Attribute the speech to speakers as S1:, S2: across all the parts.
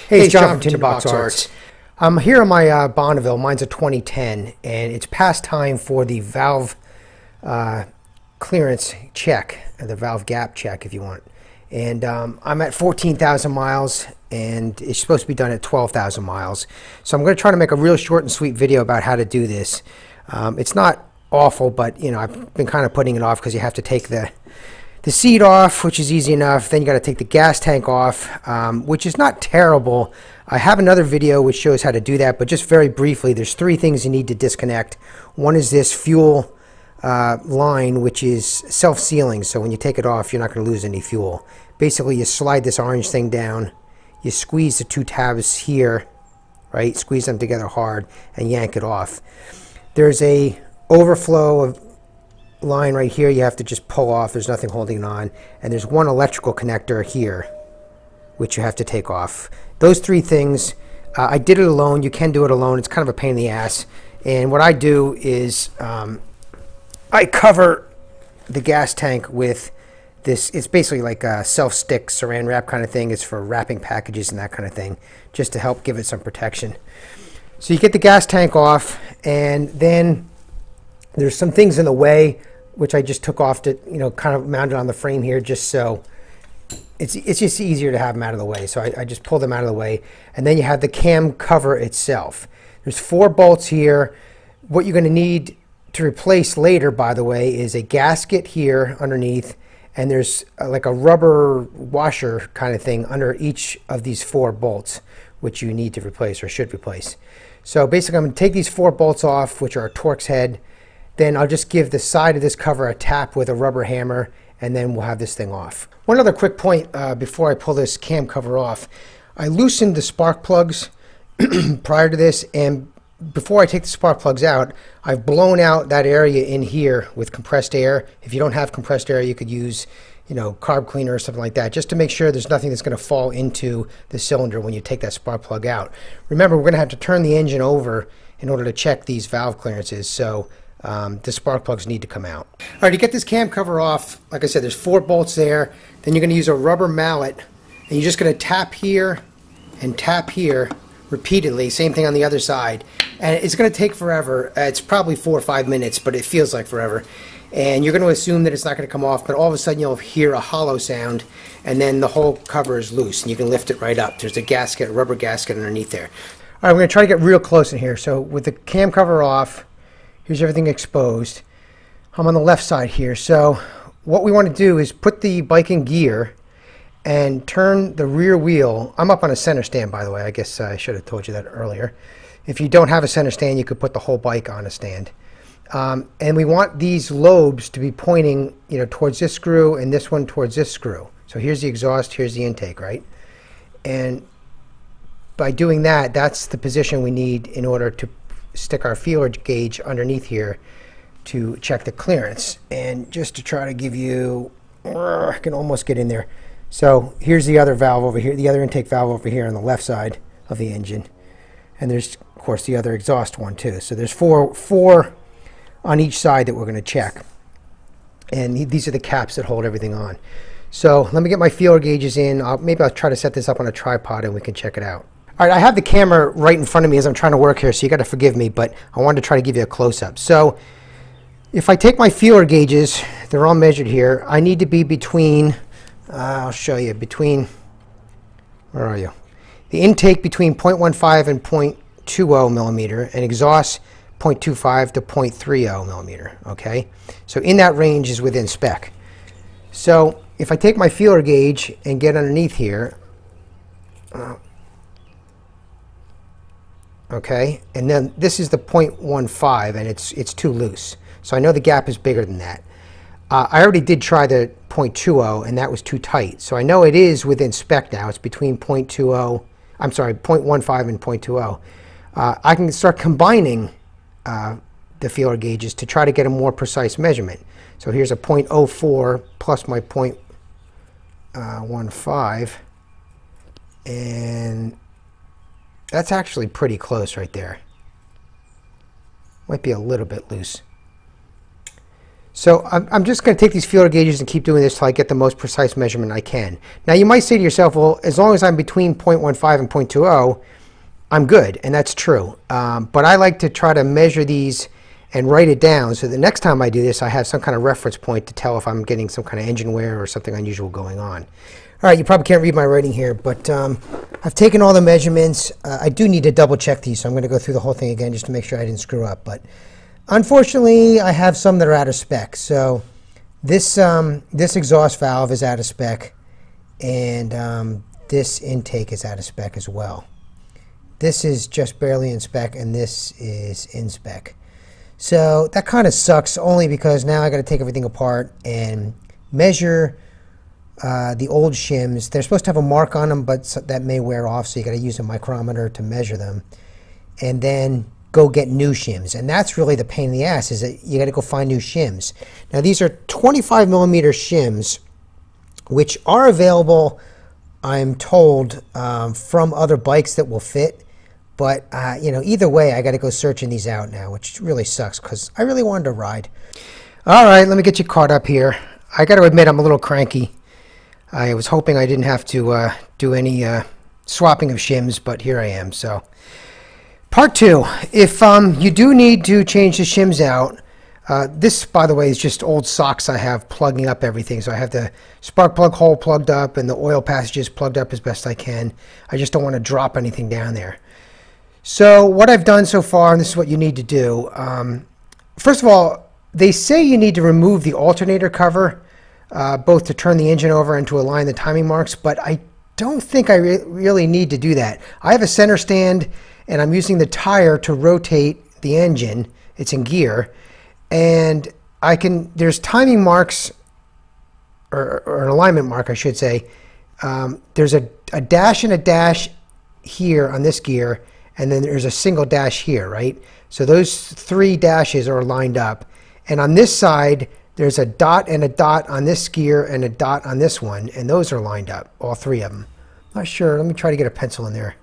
S1: Hey, it's John from Tinderbox Arts. I'm here on my Bonneville. Mine's a 2010, and it's past time for the valve clearance check, the valve gap check, if you want. And I'm at 14,000 miles, and it's supposed to be done at 12,000 miles. So I'm going to try to make a real short and sweet video about how to do this. It's not awful, but you know, I've been kind of putting it off because you have to take the seat off, which is easy enough. Then you got to take the gas tank off, which is not terrible. I have another video which shows how to do that, but just very briefly, there's three things you need to disconnect. One is this fuel line, which is self-sealing, so when you take it off, you're not going to lose any fuel. Basically, you slide this orange thing down, you squeeze the two tabs here, right? Squeeze them together hard and yank it off. There's a overflow of line right here you have to just pull off. There's nothing holding it on. And there's one electrical connector here which you have to take off. Those three things, I did it alone. You can do it alone. It's kind of a pain in the ass. And what I do is I cover the gas tank with this. It's basically like a self-stick saran wrap kind of thing. It's for wrapping packages and that kind of thing, just to help give it some protection. So you get the gas tank off, and then there's some things in the way which I just took off to, you know, kind of mount it on the frame here, just so it's just easier to have them out of the way. So I just pull them out of the way. And then you have the cam cover itself. There's 4 bolts here. What you're going to need to replace later, by the way, is a gasket here underneath, and there's like a rubber washer kind of thing under each of these 4 bolts, which you need to replace or should replace. So basically, I'm going to take these 4 bolts off, which are a Torx head. Then I'll just give the side of this cover a tap with a rubber hammer, and then we'll have this thing off. One other quick point before I pull this cam cover off. I loosened the spark plugs prior to this, and before I take the spark plugs out, I've blown out that area in here with compressed air. If you don't have compressed air, you could use, you know, carb cleaner or something like that, just to make sure there's nothing that's going to fall into the cylinder when you take that spark plug out. Remember, we're going to have to turn the engine over in order to check these valve clearances, so the spark plugs need to come out. All right, to get this cam cover off, like I said, there's 4 bolts there. Then you're going to use a rubber mallet, and you're just going to tap here and tap here repeatedly. Same thing on the other side. And it's going to take forever. It's probably 4 or 5 minutes, but it feels like forever. And you're going to assume that it's not going to come off, but all of a sudden you'll hear a hollow sound, and then the whole cover is loose, and you can lift it right up. There's a gasket, a rubber gasket underneath there. All right, we're going to try to get real close in here. So with the cam cover off, here's everything exposed. I'm on the left side here. So what we want to do is put the bike in gear and turn the rear wheel. I'm up on a center stand, by the way. I guess I should have told you that earlier. If you don't have a center stand, you could put the whole bike on a stand. And we want these lobes to be pointing, you know, towards this screw and this one towards this screw. So here's the exhaust, here's the intake, right? And by doing that, that's the position we need in order to stick our feeler gauge underneath here to check the clearance. And just to try to give you, I can almost get in there. So here's the other valve over here, the other intake valve over here on the left side of the engine. And there's, of course, the other exhaust one too. So there's four on each side that we're going to check. And these are the caps that hold everything on. So let me get my feeler gauges in. Maybe I'll try to set this up on a tripod and we can check it out. All right, I have the camera right in front of me as I'm trying to work here, so you got to forgive me, but I wanted to try to give you a close-up. So if I take my feeler gauges, they're all measured here. I need to be between, I'll show you, between, where are you? The intake between 0.15 and 0.20 millimeter, and exhaust 0.25 to 0.30 millimeter, okay? So in that range is within spec. So if I take my feeler gauge and get underneath here, okay, and then this is the 0.15, and it's too loose. So I know the gap is bigger than that. I already did try the 0.20, and that was too tight. So I know it is within spec now. It's between 0.20, I'm sorry, 0.15 and 0.20. I can start combining the feeler gauges to try to get a more precise measurement. So here's a 0.04 plus my 0.15, and that's actually pretty close right there. Might be a little bit loose. So I'm just going to take these feeler gauges and keep doing this till I get the most precise measurement I can. Now you might say to yourself, well, as long as I'm between 0.15 and 0.20, I'm good, and that's true. But I like to try to measure these and write it down so the next time I do this, I have some kind of reference point to tell if I'm getting some kind of engine wear or something unusual going on. All right, you probably can't read my writing here, but I've taken all the measurements. I do need to double check these, so I'm going to go through the whole thing again just to make sure I didn't screw up. But unfortunately, I have some that are out of spec. So this exhaust valve is out of spec, and this intake is out of spec as well. This is just barely in spec, and this is in spec. So that kind of sucks, only because now I got to take everything apart and measure the old shims. They're supposed to have a mark on them, but that may wear off, so you got to use a micrometer to measure them, and then go get new shims. And that's really the pain in the ass, is that you got to go find new shims. Now these are 25 millimeter shims, which are available, I'm told, from other bikes that will fit. But, you know, either way, I got to go searching these out now, which really sucks because I really wanted to ride. All right, let me get you caught up here. I got to admit, I'm a little cranky. I was hoping I didn't have to do any swapping of shims, but here I am. So, part two. If you do need to change the shims out, this, by the way, is just old socks I have plugging up everything. So I have the spark plug hole plugged up and the oil passages plugged up as best I can. I just don't want to drop anything down there. So what I've done so far, and this is what you need to do, first of all, they say you need to remove the alternator cover, both to turn the engine over and to align the timing marks, but I don't think I really need to do that. I have a center stand, and I'm using the tire to rotate the engine. It's in gear, and there's timing marks, or an alignment mark, I should say. There's a dash and a dash here on this gear, and then there's a single dash here, right? So those three dashes are lined up. And on this side, there's a dot and a dot on this gear and a dot on this one, and those are lined up, all three of them. Not sure, let me try to get a pencil in there.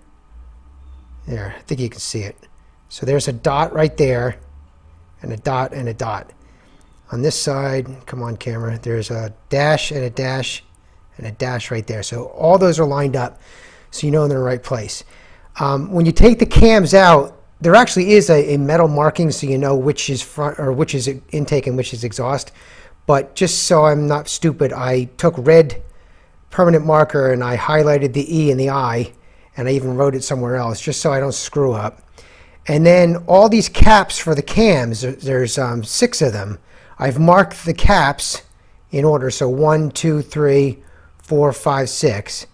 S1: There, I think you can see it. So there's a dot right there, and a dot and a dot. On this side, come on camera, there's a dash and a dash and a dash right there. So all those are lined up, so you know they're in the right place. When you take the cams out, there actually is a metal marking, so you know which is front or which is intake and which is exhaust. But just so I'm not stupid, I took red permanent marker and I highlighted the E and the I, and I even wrote it somewhere else just so I don't screw up. And then all these caps for the cams, there's 6 of them. I've marked the caps in order, so 1, 2, 3, 4, 5, 6.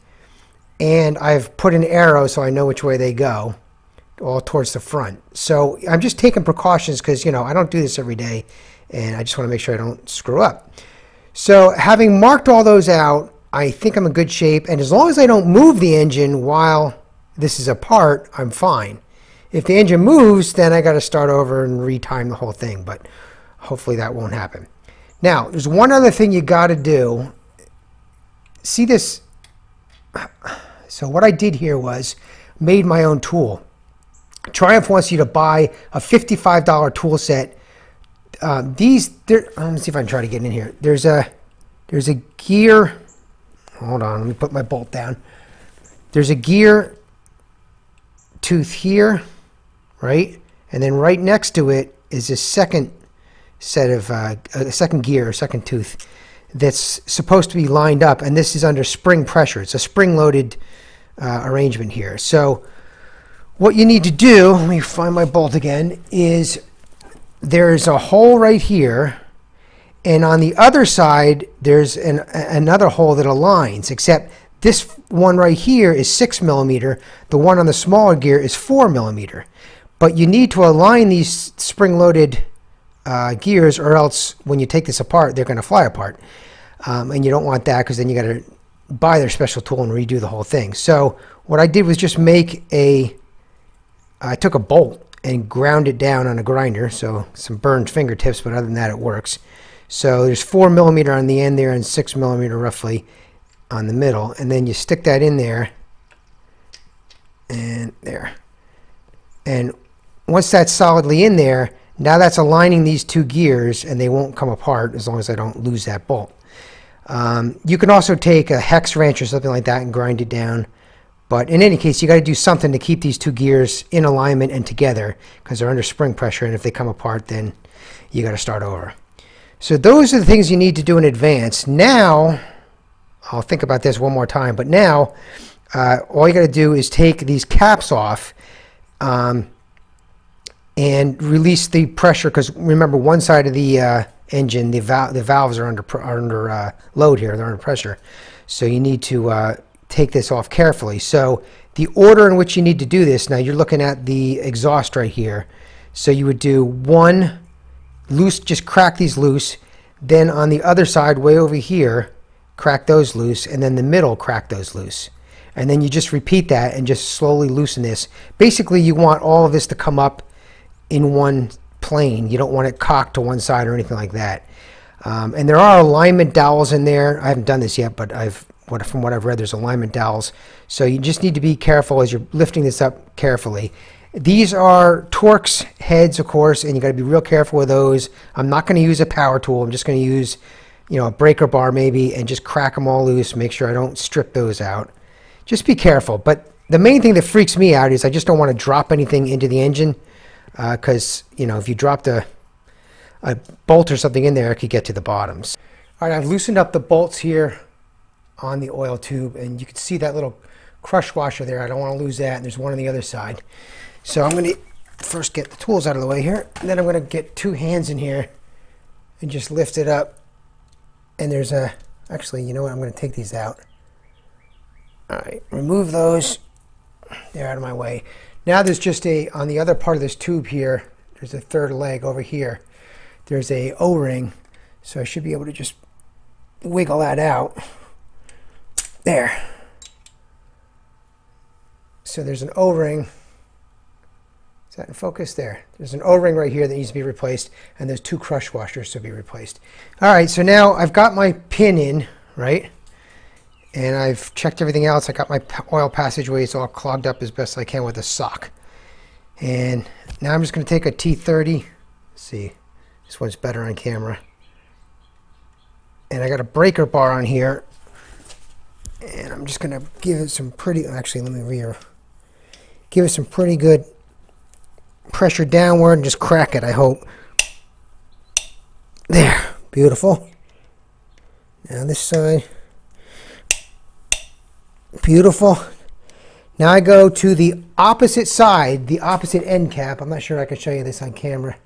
S1: And I've put an arrow so I know which way they go, all towards the front. So I'm just taking precautions because, you know, I don't do this every day, and I just want to make sure I don't screw up. So having marked all those out, I think I'm in good shape, and as long as I don't move the engine while this is apart, I'm fine. If the engine moves, then I got to start over and retime the whole thing, but hopefully that won't happen. Now, there's one other thing you got to do. See this? So what I did here was made my own tool. Triumph wants you to buy a $55 tool set. Let me see if I can try to get in here. There's a gear. Hold on, let me put my bolt down. There's a gear tooth here, right? And then right next to it is a second set of a second gear, a second tooth that's supposed to be lined up, and this is under spring pressure. It's a spring-loaded arrangement here. So what you need to do, let me find my bolt again, is there's a hole right here, and on the other side there's another hole that aligns, except this one right here is 6 millimeter. The one on the smaller gear is 4 millimeter. But you need to align these spring-loaded gears, or else when you take this apart, they're going to fly apart. And you don't want that, because then you got to buy their special tool and redo the whole thing. So what I did was just I took a bolt and ground it down on a grinder, so some burned fingertips, but other than that it works. So there's 4 millimeter on the end there and 6 millimeter roughly on the middle, and then you stick that in there and there. And once that's solidly in there, Now that's aligning these two gears, and they won't come apart as long as I don't lose that bolt. You can also take a hex wrench or something like that and grind it down. But in any case, you got to do something to keep these two gears in alignment and together, because they're under spring pressure, and if they come apart, then you got to start over. So those are the things you need to do in advance. Now, I'll think about this one more time, but now all you got to do is take these caps off and release the pressure, because remember, one side of the engine, the valves are under load here, they're under pressure. So you need to take this off carefully. So the order in which you need to do this, now you're looking at the exhaust right here. So you would do one loose, just crack these loose, then on the other side way over here crack those loose, and then the middle crack those loose, and then you just repeat that and just slowly loosen this. Basically you want all of this to come up in one plane. You don't want it cocked to one side or anything like that. And there are alignment dowels in there. I haven't done this yet, but from what I've read, there's alignment dowels. So you just need to be careful as you're lifting this up carefully. These are Torx heads, of course, and you got to be real careful with those. I'm not going to use a power tool. I'm just going to use, you know, a breaker bar maybe, and just crack them all loose. Make sure I don't strip those out. Just be careful. But the main thing that freaks me out is I just don't want to drop anything into the engine, because, you know, if you dropped a bolt or something in there, it could get to the bottoms. All right, I've loosened up the bolts here on the oil tube, and you can see that little crush washer there. I don't want to lose that, and there's one on the other side. So I'm going to first get the tools out of the way here, and then I'm going to get two hands in here and just lift it up. And there's actually, you know what, I'm going to take these out. All right, remove those. They're out of my way. Now there's just on the other part of this tube here, there's a third leg over here. There's a O-ring, so I should be able to just wiggle that out. There. So there's an O-ring. Is that in focus? There. There's an O-ring right here that needs to be replaced, and there's two crush washers to be replaced. All right, so now I've got my pin in, right? And I've checked everything else. I got my oil passageways all clogged up as best I can with a sock. And now I'm just going to take a T30. Let's see, this one's better on camera. And I got a breaker bar on here. And I'm just going to give it some pretty, actually let me give it some pretty good pressure downward and just crack it, I hope. There, beautiful. Now this side, beautiful. Now I go to the opposite side, the opposite end cap. I'm not sure I can show you this on camera.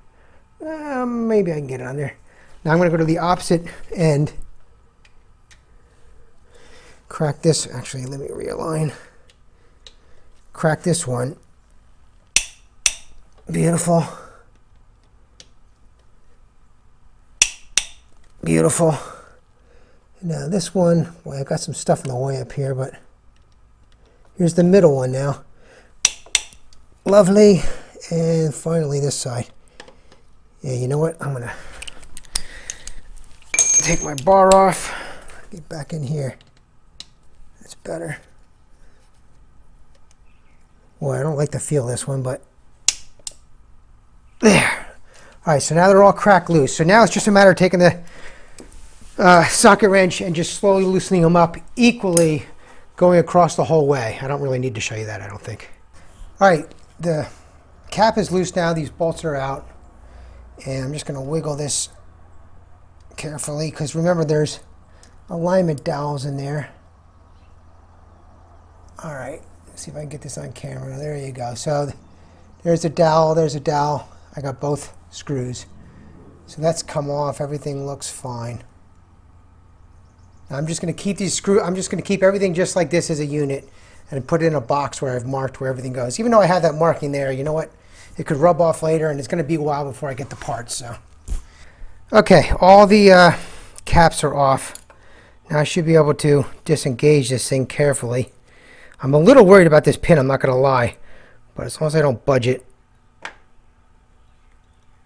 S1: Maybe I can get it on there. Now I'm going to go to the opposite end. Crack this, actually let me realign. Crack this one. Beautiful. Beautiful. Now this one, well, I've got some stuff in the way up here, but here's the middle one now. Lovely. And finally this side. Yeah, you know what? I'm gonna take my bar off, get back in here. That's better. Boy, I don't like to feel this one, but there. All right, so now they're all cracked loose. So now it's just a matter of taking the socket wrench and just slowly loosening them up equally, going across the whole way. I don't really need to show you that, I don't think. All right, the cap is loose now. These bolts are out. And I'm just going to wiggle this carefully, because remember there's alignment dowels in there. All right, let's see if I can get this on camera. There you go. So there's a dowel, there's a dowel. I got both screws. So that's come off. Everything looks fine. Now I'm just going to keep these screws, I'm just going to keep everything just like this as a unit and put it in a box where I've marked where everything goes. Even though I have that marking there, you know what? It could rub off later, and it's going to be a while before I get the parts. So, okay, all the caps are off. Now I should be able to disengage this thing carefully. I'm a little worried about this pin, I'm not going to lie, but as long as I don't budge it.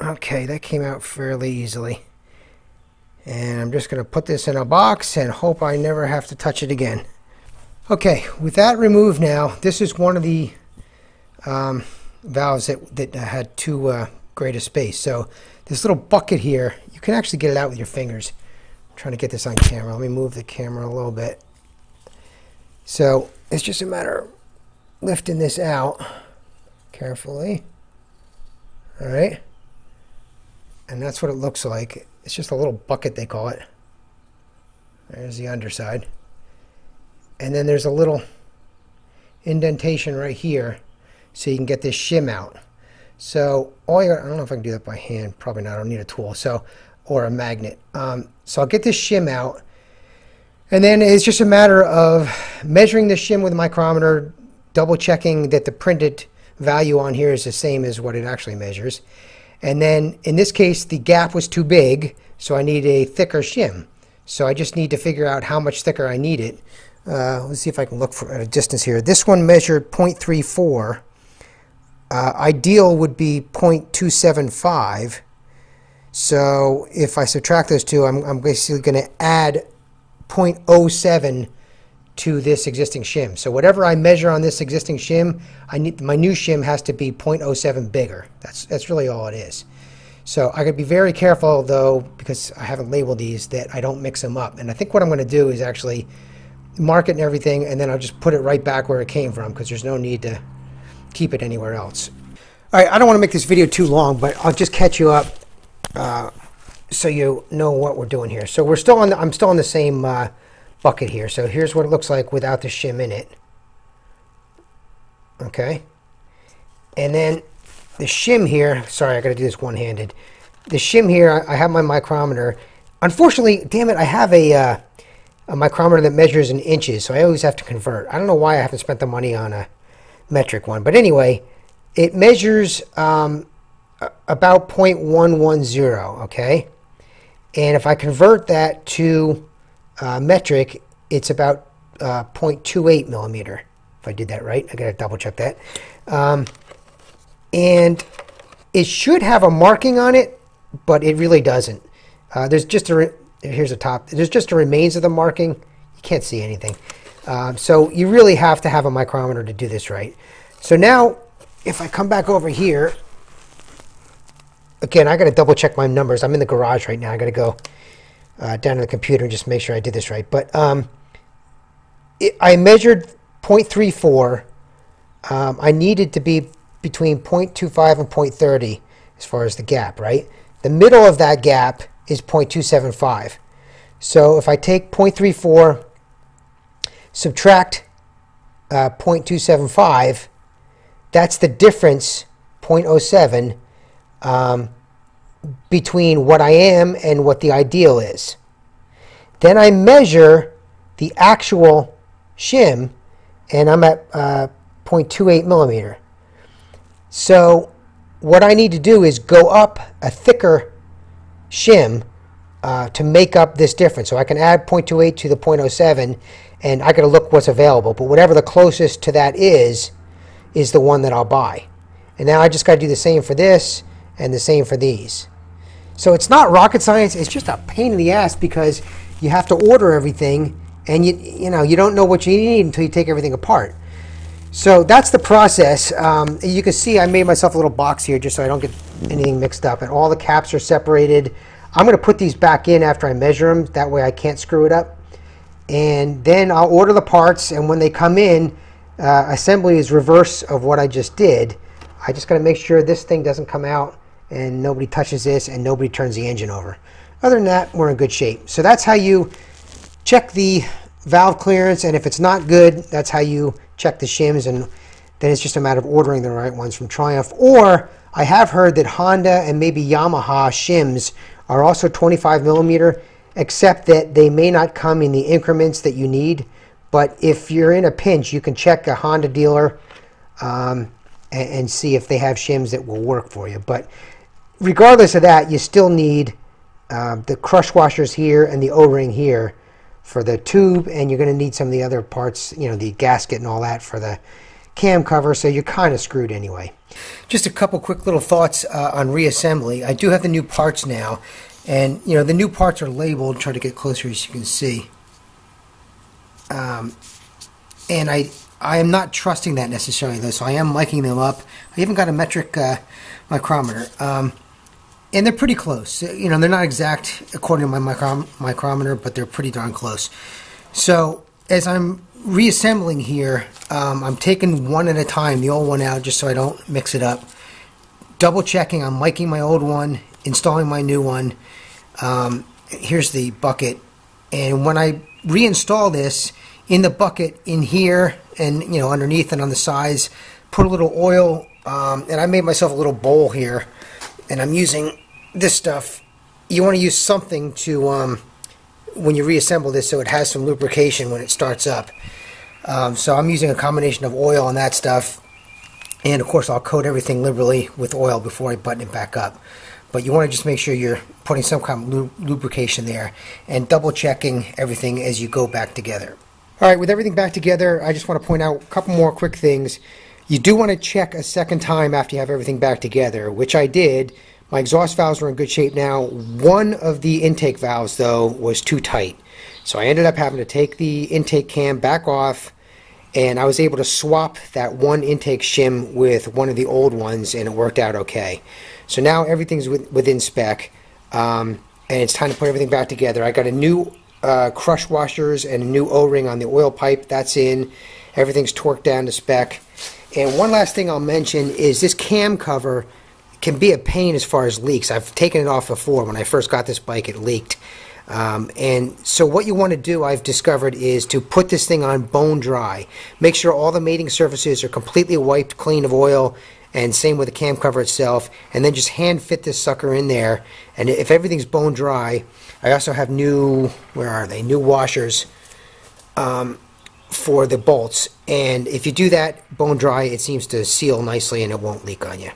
S1: Okay, that came out fairly easily. And I'm just going to put this in a box and hope I never have to touch it again. Okay, with that removed now, this is one of the valves that had two greater space. So this little bucket here, you can actually get it out with your fingers. I'm trying to get this on camera. Let me move the camera a little bit. So it's just a matter of lifting this out carefully. All right. And that's what it looks like. It's just a little bucket, they call it. There's the underside. And then there's a little indentation right here so you can get this shim out. So all I don't know if I can do that by hand. Probably not. I don't need a tool. So, or a magnet. So I'll get this shim out. And then it's just a matter of measuring the shim with a micrometer, double checking that the printed value on here is the same as what it actually measures. And then in this case, the gap was too big, so I need a thicker shim. So I just need to figure out how much thicker I need it. Let's see if I can look at a distance here. This one measured 0.34. Ideal would be 0.275. So if I subtract those two, I'm basically going to add 0.07 to this existing shim. So whatever I measure on this existing shim, my new shim has to be 0.07 bigger. That's really all it is. So I gotta be very careful though, because I haven't labeled these, that I don't mix them up. And I think what I'm gonna do is actually mark it and everything, and then I'll just put it right back where it came from, because there's no need to keep it anywhere else. All right, I don't want to make this video too long, but I'll just catch you up so you know what we're doing here. So we're still on I'm still on the same bucket here. So here's what it looks like without the shim in it. Okay. And then the shim here, sorry, I got to do this one-handed. The shim here, I have my micrometer. Unfortunately, damn it, I have a micrometer that measures in inches, so I always have to convert. I don't know why I haven't spent the money on a metric one, but anyway, it measures about 0.110, okay? And if I convert that to metric, it's about 0.28 millimeter, if I did that right. I gotta double check that. And it should have a marking on it, but it really doesn't. There's just here's the top. There's just a remains of the marking. You can't see anything. So you really have to have a micrometer to do this right. So now, if I come back over here, again, I got to double check my numbers. I'm in the garage right now. I got to go down to the computer and just make sure I did this right. But I measured 0.34. I needed to be between 0.25 and 0.30 as far as the gap, right? The middle of that gap is 0.275. So if I take 0.34, subtract 0.275, that's the difference, 0.07, between what I am and what the ideal is. Then I measure the actual shim, and I'm at 0.28 millimeter. So what I need to do is go up a thicker shim to make up this difference. So I can add 0.28 to the 0.07, and I got to look what's available. But whatever the closest to that is the one that I'll buy. And now I just got to do the same for this and the same for these. So it's not rocket science. It's just a pain in the ass, because you have to order everything, and you don't know what you need until you take everything apart. So that's the process. You can see I made myself a little box here just so I don't get anything mixed up. And all the caps are separated. I'm going to put these back in after I measure them. That way I can't screw it up. And then I'll order the parts. And when they come in, assembly is reverse of what I just did. I just got to make sure this thing doesn't come out and nobody touches this and nobody turns the engine over. Other than that, we're in good shape. So that's how you check the valve clearance, and if it's not good, that's how you check the shims, and then it's just a matter of ordering the right ones from Triumph. Or I have heard that Honda and maybe Yamaha shims are also 25 millimeter, except that they may not come in the increments that you need. But if you're in a pinch, you can check a Honda dealer and see if they have shims that will work for you. But regardless of that, you still need the crush washers here and the O-ring here for the tube, and you're going to need some of the other parts, the gasket and all that for the cam cover, so you're kind of screwed anyway. Just a couple quick little thoughts on reassembly. I do have the new parts now, and the new parts are labeled. Try to get closer as you can see. And I am not trusting that necessarily, though, so I am miking them up. I even got a metric micrometer. And they're pretty close. You know, they're not exact according to my micrometer, but they're pretty darn close. So as I'm reassembling here, I'm taking one at a time, the old one out, just so I don't mix it up. Double checking, I'm miking my old one, installing my new one. Here's the bucket. And when I reinstall this, in the bucket in here and, you know, underneath and on the sides, put a little oil, and I made myself a little bowl here, and I'm using this stuff. You want to use something to, when you reassemble this, so it has some lubrication when it starts up. So I'm using a combination of oil and that stuff, and of course I'll coat everything liberally with oil before I button it back up. But you want to just make sure you're putting some kind of lubrication there and double checking everything as you go back together. Alright, with everything back together, I just want to point out a couple more quick things. You do want to check a second time after you have everything back together, which I did. My exhaust valves are in good shape now. One of the intake valves, though, was too tight. So I ended up having to take the intake cam back off, and I was able to swap that one intake shim with one of the old ones, and it worked out okay. So now everything's within spec, and it's time to put everything back together. I got a new crush washers and a new O-ring on the oil pipe. That's in. Everything's torqued down to spec. And one last thing I'll mention is this cam cover can be a pain as far as leaks. I've taken it off before. When I first got this bike, it leaked. And so what you want to do, I've discovered, is to put this thing on bone dry. Make sure all the mating surfaces are completely wiped clean of oil, and same with the cam cover itself, and then just hand fit this sucker in there. And if everything's bone dry, I also have new, where are they, new washers for the bolts. And if you do that bone dry, it seems to seal nicely and it won't leak on you.